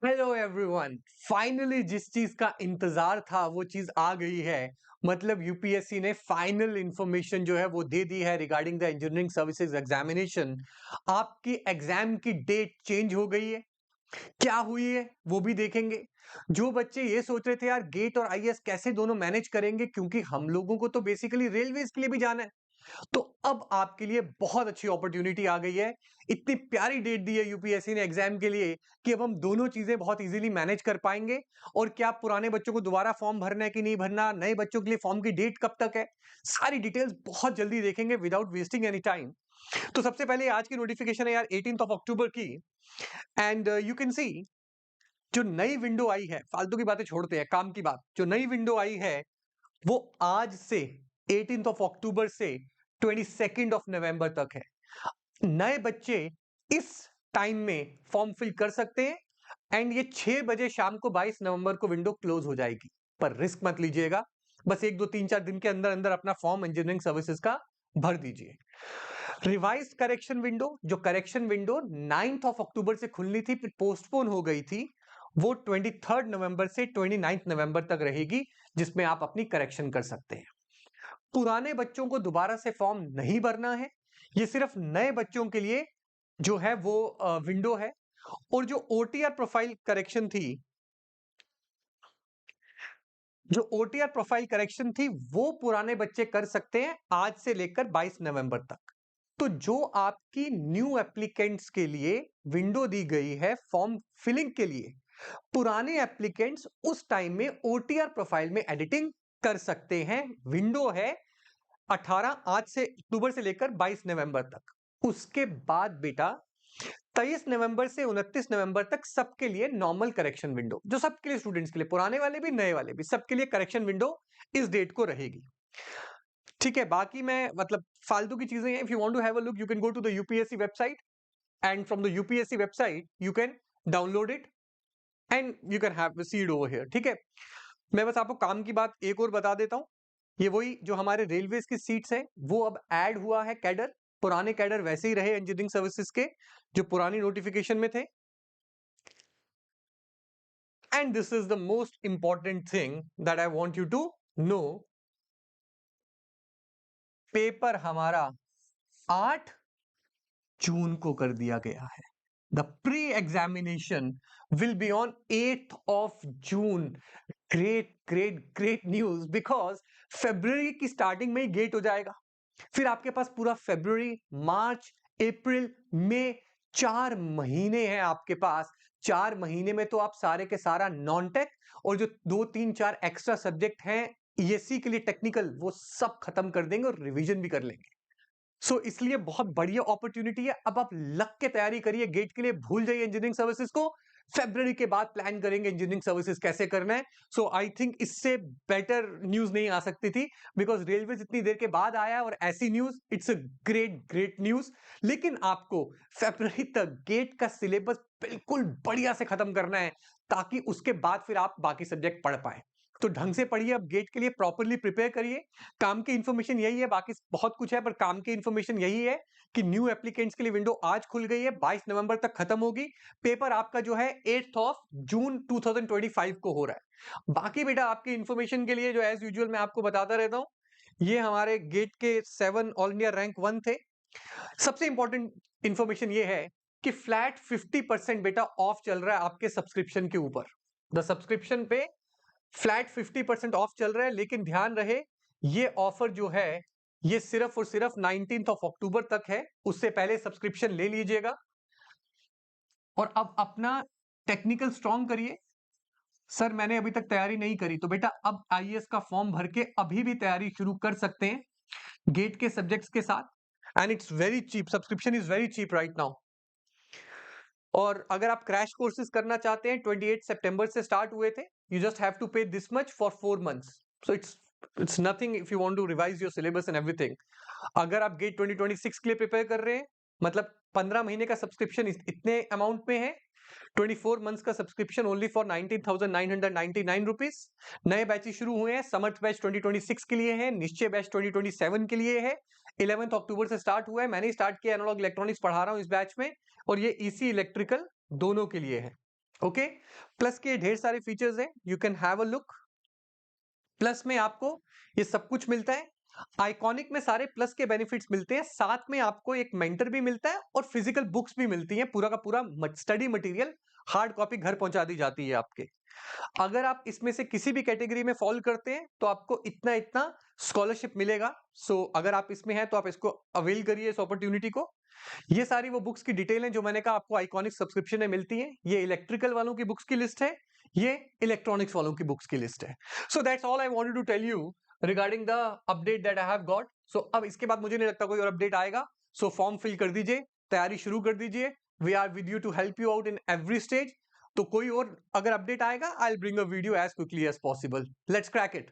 Hello everyone. Finally जिस चीज का इंतजार था वो चीज आ गई है। मतलब यूपीएससी ने फाइनल इंफॉर्मेशन जो है वो दे दी है regarding the engineering services examination. आपकी एग्जाम की डेट चेंज हो गई है। क्या हुई है वो भी देखेंगे। जो बच्चे ये सोच रहे थे यार गेट और आईएएस कैसे दोनों मैनेज करेंगे, क्योंकि हम लोगों को तो बेसिकली रेलवेज के लिए भी जाना है, तो अब आपके लिए बहुत अच्छी अपॉर्चुनिटी आ गई है। इतनी प्यारी डेट दी है यूपीएससी ने एग्जाम के लिए कि अब हम दोनों चीजें बहुत इजीली मैनेज कर पाएंगे। और क्या पुराने बच्चों को दोबारा फॉर्म भरना है कि नहीं भरना, नए बच्चों के लिए फॉर्म की डेट कब तक है, सारी डिटेल्स बहुत जल्दी देखेंगे विदाउट वेस्टिंग एनी टाइम। तो सबसे पहले आज की नोटिफिकेशन है यार 18 ऑफ अक्टूबर की। एंड यू कैन सी जो नई विंडो आई है, फालतू की बातें छोड़ते हैं, काम की बात, जो नई विंडो आई है वो आज से 18 ऑफ अक्टूबर से 22 ऑफ नवंबर तक है। नए बच्चे इस टाइम में फॉर्म फिल कर सकते हैं। एंड ये 6 बजे शाम को 22 नवंबर को विंडो क्लोज हो जाएगी। पर रिस्क मत लीजिएगा, बस 1 2 3 4 दिन के अंदर अंदर अपना फॉर्म इंजीनियरिंग सर्विसेज का भर दीजिए। रिवाइज्ड करेक्शन विंडो, जो करेक्शन विंडो 9 ऑफ अक्टूबर से खुलनी थी, पोस्टपोन हो गई थी, वो 23 नवंबर से 29 नवंबर तक रहेगी, जिसमें आप अपनी करेक्शन कर सकते हैं। पुराने बच्चों को दोबारा से फॉर्म नहीं भरना है, ये सिर्फ नए बच्चों के लिए जो है वो विंडो है। और जो ओटीआर प्रोफाइल करेक्शन थी, जो ओटीआर प्रोफाइल करेक्शन थी वो पुराने बच्चे कर सकते हैं आज से लेकर 22 नवंबर तक। तो जो आपकी न्यू एप्लीकेंट्स के लिए विंडो दी गई है फॉर्म फिलिंग के लिए, पुराने एप्लीकेंट्स उस टाइम में ओटीआर प्रोफाइल में एडिटिंग कर सकते हैं। विंडो है 18 आज से अक्टूबर से लेकर 22 नवंबर तक। उसके बाद बेटा 23 नवंबर से 29 नवंबर तक सबके लिए नॉर्मल करेक्शन विंडो, जो सबके लिए स्टूडेंट्स के लिए, पुराने वाले भी नए वाले भी, सबके लिए करेक्शन विंडो इस डेट को रहेगी। ठीक है, बाकी मैं मतलब फालतू की चीजें हैं। If you want to have a look you can go to the UPSC website, and from the UPSC website you can download it and you can have a seed over here. ठीक है, मैं बस आपको काम की बात एक और बता देता हूं। ये वही जो हमारे रेलवेज की सीट्स हैं वो अब ऐड हुआ है कैडर। पुराने कैडर वैसे ही रहे इंजीनियरिंग सर्विसेज के जो पुरानी नोटिफिकेशन में थे। And this is the most important thing that I want you to know. Paper हमारा 8 जून को कर दिया गया है। The pre examination will be on 8th of June. Great great great news, because फरवरी की स्टार्टिंग में ही गेट हो जाएगा। फिर आपके पास पूरा फरवरी, मार्च, अप्रैल, मई, 4 महीने हैं आपके पास। 4 महीने में तो आप सारे के सारा नॉन टेक और जो 2 3 4 एक्स्ट्रा सब्जेक्ट हैं ईएससी के लिए टेक्निकल, वो सब खत्म कर देंगे और रिवीजन भी कर लेंगे। इसलिए बहुत बढ़िया अपॉर्चुनिटी है। अब आप लग के तैयारी करिए गेट के लिए, भूल जाइए इंजीनियरिंग सर्विसेज को। फरवरी के बाद प्लान करेंगे इंजीनियरिंग सर्विसेज कैसे करना है। आई थिंक इससे बेटर न्यूज नहीं आ सकती थी, बिकॉज रेलवे इतनी देर के बाद आया और ऐसी news, it's a great great news. लेकिन आपको फरवरी तक गेट का सिलेबस बिल्कुल बढ़िया से खत्म करना है, ताकि उसके बाद फिर आप बाकी सब्जेक्ट पढ़ पाए। तो ढंग से पढ़िए, अब गेट के लिए प्रॉपरली प्रिपेयर करिए। काम की इंफॉर्मेशन यही है, बाकी बहुत कुछ है, पर काम की इंफॉर्मेशन यही है कि न्यू एप्लीकेंट्स के लिए विंडो आज खुल गई है, 22 नवंबर तक खत्म होगी। पेपर आपका जो है 8th ऑफ जून 2025 को हो रहा है। बाकी बेटा आपकी इंफॉर्मेशन के लिए जो एज यूजुअल मैं आपको बताता रहता हूं, ये हमारे गेट के 7 ऑल इंडिया रैंक 1 थे। सबसे इंपॉर्टेंट इंफॉर्मेशन ये है कि फ्लैट 50% बेटा ऑफ चल रहा है आपके सब्सक्रिप्शन के ऊपर। द सब्सक्रिप्शन पे फ्लैट 50% ऑफ चल रहा है, लेकिन ध्यान रहे ये ऑफर जो है ये सिर्फ और सिर्फ 19 ऑफ अक्टूबर तक है। उससे पहले सब्सक्रिप्शन ले लीजिएगा। और अब अपना टेक्निकल स्ट्रांग करिए। सर मैंने अभी तक तैयारी नहीं करी, तो बेटा अब आईएएस का फॉर्म भर के अभी भी तैयारी शुरू कर सकते हैं गेट के सब्जेक्ट्स के साथ। And it's very cheap, subscription is very cheap right now. और अगर आप क्रैश कोर्सेज करना चाहते हैं, 28 सितंबर से स्टार्ट हुए थे, you just have to pay this much for 4 months। So it's nothing if you want to revise your syllabus and everything. अगर आप गेट 2026 के लिए प्रिपेयर कर रहे हैं, मतलब 15 महीने का सब्सक्रिप्शन इतने अमाउंट में है। 24 मंथ्स का सब्सक्रिप्शन ओनली फॉर 19,999 रुपीज। नए बैचेस शुरू हुए हैं, समर्थ बैच 2026 के लिए है, निश्चय बैच 2027 के लिए है। 11 अक्टूबर से स्टार्ट हुआ है, मैंने स्टार्ट किया एनालॉग इलेक्ट्रॉनिक्स पढ़ा रहा हूं इस बैच में। और ये ईसी इलेक्ट्रिकल दोनों के लिए है। ओके, प्लस के ढेर सारे फीचर्स हैं, you can have a look. Plus में आपको ये सब कुछ मिलता है। आइकॉनिक में सारे प्लस के बेनिफिट्स मिलते हैं, साथ में आपको एक मेंटर भी मिलता है और फिजिकल बुक्स भी मिलती हैं, पूरा का पूरा स्टडी मटेरियल हार्ड कॉपी घर पहुंचा दी जाती है आपके। अगर आप इसमें से किसी भी कैटेगरी में फॉल करते हैं तो आपको इतना इतना स्कॉलरशिप मिलेगा। सो अगर आप इसमें हैं तो आप इसको अवेल करिए इस अपॉर्चुनिटी को। ये सारी वो बुक्स की डिटेल है जो मैंने कहा आपको आइकॉनिक सब्सक्रिप्शन में मिलती है। ये इलेक्ट्रिकल वालों की बुक्स की लिस्ट है, ये इलेक्ट्रॉनिक्स वालों की बुक्स की लिस्ट है। So that's all I wanted to tell you regarding the update that I have got. So अब इसके बाद मुझे नहीं लगता कोई और अपडेट आएगा। सो फॉर्म फिल कर दीजिए, तैयारी शुरू कर दीजिए। We are with you to help you out in every stage. तो कोई और अगर अपडेट आएगा, I will bring a video as quickly as possible. Let's crack it.